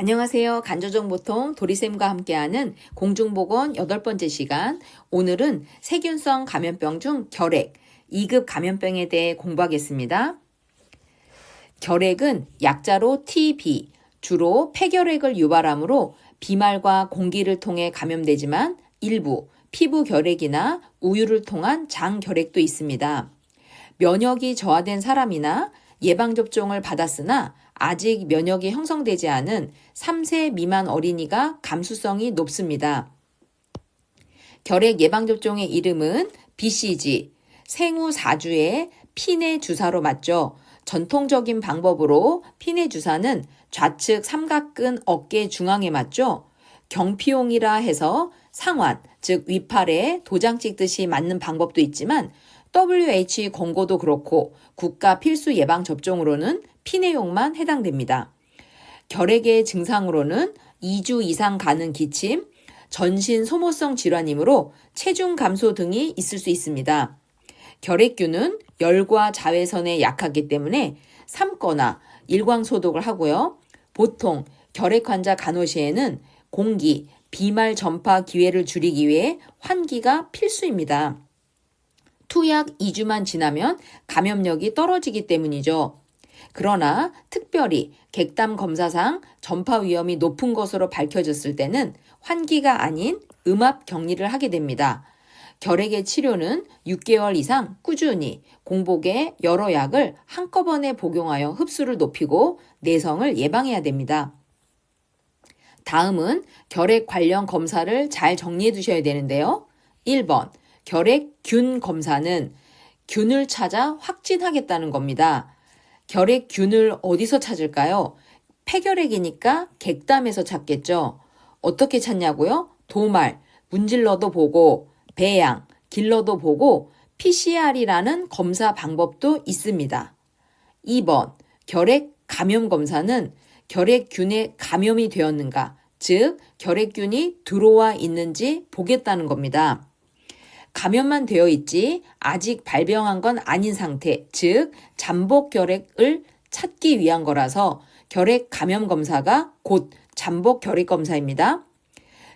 안녕하세요. 간조정보통 도리쌤과 함께하는 공중보건 8번째 시간. 오늘은 세균성 감염병 중 결핵, 2급 감염병에 대해 공부하겠습니다. 결핵은 약자로 TB, 주로 폐결핵을 유발하므로 비말과 공기를 통해 감염되지만 일부 피부 결핵이나 우유를 통한 장 결핵도 있습니다. 면역이 저하된 사람이나 예방접종을 받았으나 아직 면역이 형성되지 않은 3세 미만 어린이가 감수성이 높습니다. 결핵 예방접종의 이름은 BCG, 생후 4주에 피내 주사로 맞죠. 전통적인 방법으로 피내 주사는 좌측 삼각근 어깨 중앙에 맞죠. 경피용이라 해서 상완, 즉 위팔에 도장 찍듯이 맞는 방법도 있지만 WHO 권고도 그렇고 국가 필수 예방 접종으로는 피내용만 해당됩니다. 결핵의 증상으로는 2주 이상 가는 기침, 전신 소모성 질환이므로 체중 감소 등이 있을 수 있습니다. 결핵균은 열과 자외선에 약하기 때문에 삶거나 일광 소독을 하고요. 보통 결핵 환자 간호시에는 공기, 비말 전파 기회를 줄이기 위해 환기가 필수입니다. 투약 2주만 지나면 감염력이 떨어지기 때문이죠. 그러나 특별히 객담 검사상 전파 위험이 높은 것으로 밝혀졌을 때는 환기가 아닌 음압 격리를 하게 됩니다. 결핵의 치료는 6개월 이상 꾸준히 공복에 여러 약을 한꺼번에 복용하여 흡수를 높이고 내성을 예방해야 됩니다. 다음은 결핵 관련 검사를 잘 정리해 두셔야 되는데요. 1번, 결핵균 검사는 균을 찾아 확진하겠다는 겁니다. 결핵균을 어디서 찾을까요? 폐결핵이니까 객담에서 찾겠죠. 어떻게 찾냐고요? 도말, 문질러도 보고, 배양, 길러도 보고, PCR이라는 검사 방법도 있습니다. 2번, 결핵 감염 검사는 결핵균에 감염이 되었는가, 즉 결핵균이 들어와 있는지 보겠다는 겁니다. 감염만 되어 있지 아직 발병한 건 아닌 상태, 즉 잠복 결핵을 찾기 위한 거라서 결핵 감염 검사가 곧 잠복 결핵 검사입니다.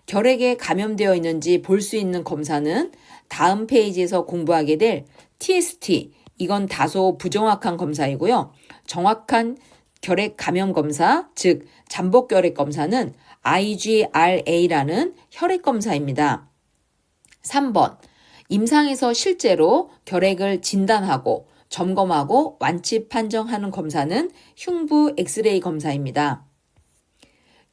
결핵에 감염되어 있는지 볼 수 있는 검사는 다음 페이지에서 공부하게 될 TST, 이건 다소 부정확한 검사이고요. 정확한 결핵 감염 검사, 즉 잠복 결핵 검사는 IGRA라는 혈액 검사입니다. 3번, 임상에서 실제로 결핵을 진단하고 점검하고 완치 판정하는 검사는 흉부 엑스레이 검사입니다.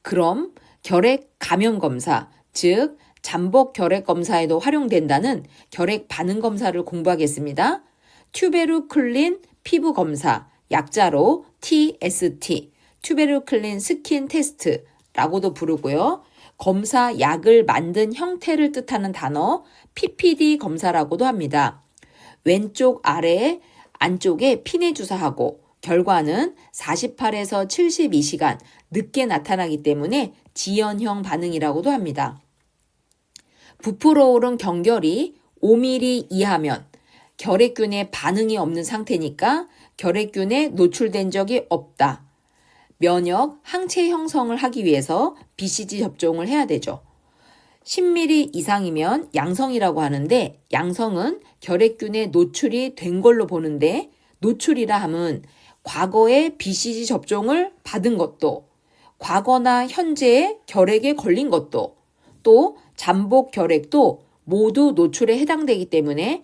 그럼 결핵 감염 검사, 즉 잠복 결핵 검사에도 활용된다는 결핵 반응 검사를 공부하겠습니다. 튜베르클린 피부 검사, 약자로 TST, 튜베르클린 스킨 테스트라고도 부르고요. 검사 약을 만든 형태를 뜻하는 단어 PPD 검사라고도 합니다. 왼쪽 아래 안쪽에 피내 주사하고 결과는 48에서 72시간 늦게 나타나기 때문에 지연형 반응이라고도 합니다. 부풀어 오른 경결이 5mm 이하면 결핵균에 반응이 없는 상태니까 결핵균에 노출된 적이 없다. 면역, 항체 형성을 하기 위해서 BCG 접종을 해야 되죠. 10mm 이상이면 양성이라고 하는데 양성은 결핵균에 노출이 된 걸로 보는데 노출이라 함은 과거에 BCG 접종을 받은 것도 과거나 현재에 결핵에 걸린 것도 또 잠복 결핵도 모두 노출에 해당되기 때문에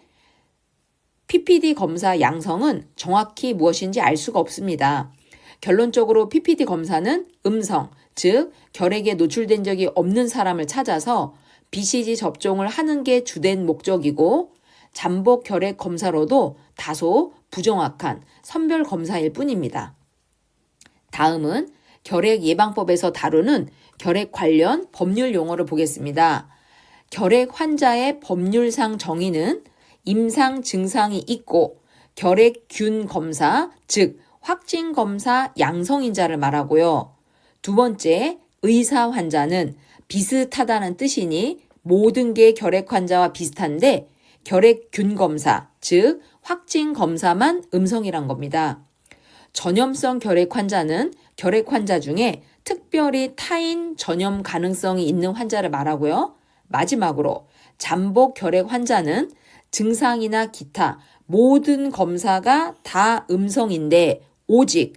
PPD 검사 양성은 정확히 무엇인지 알 수가 없습니다. 결론적으로 PPD 검사는 음성, 즉 결핵에 노출된 적이 없는 사람을 찾아서 BCG 접종을 하는 게 주된 목적이고 잠복 결핵 검사로도 다소 부정확한 선별 검사일 뿐입니다. 다음은 결핵 예방법에서 다루는 결핵 관련 법률 용어를 보겠습니다. 결핵 환자의 법률상 정의는 임상 증상이 있고 결핵균 검사, 즉 확진 검사 양성인자를 말하고요. 두 번째, 의사 환자는 비슷하다는 뜻이니 모든 게 결핵 환자와 비슷한데 결핵균 검사, 즉 확진 검사만 음성이란 겁니다. 전염성 결핵 환자는 결핵 환자 중에 특별히 타인 전염 가능성이 있는 환자를 말하고요. 마지막으로 잠복 결핵 환자는 증상이나 기타 모든 검사가 다 음성인데 오직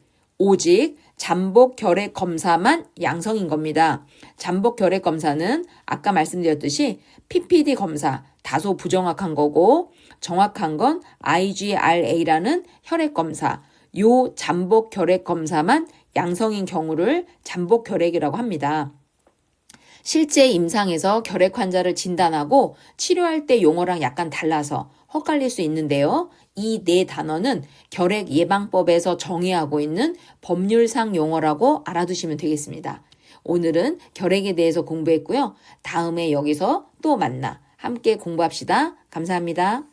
잠복 결핵 검사만 양성인 겁니다. 잠복 결핵 검사는 아까 말씀드렸듯이 PPD 검사 다소 부정확한 거고 정확한 건 IGRA라는 혈액 검사. 요 잠복 결핵 검사만 양성인 경우를 잠복 결핵이라고 합니다. 실제 임상에서 결핵 환자를 진단하고 치료할 때 용어랑 약간 달라서 헛갈릴 수 있는데요. 이 네 단어는 결핵 예방법에서 정의하고 있는 법률상 용어라고 알아두시면 되겠습니다. 오늘은 결핵에 대해서 공부했고요. 다음에 여기서 또 만나 함께 공부합시다. 감사합니다.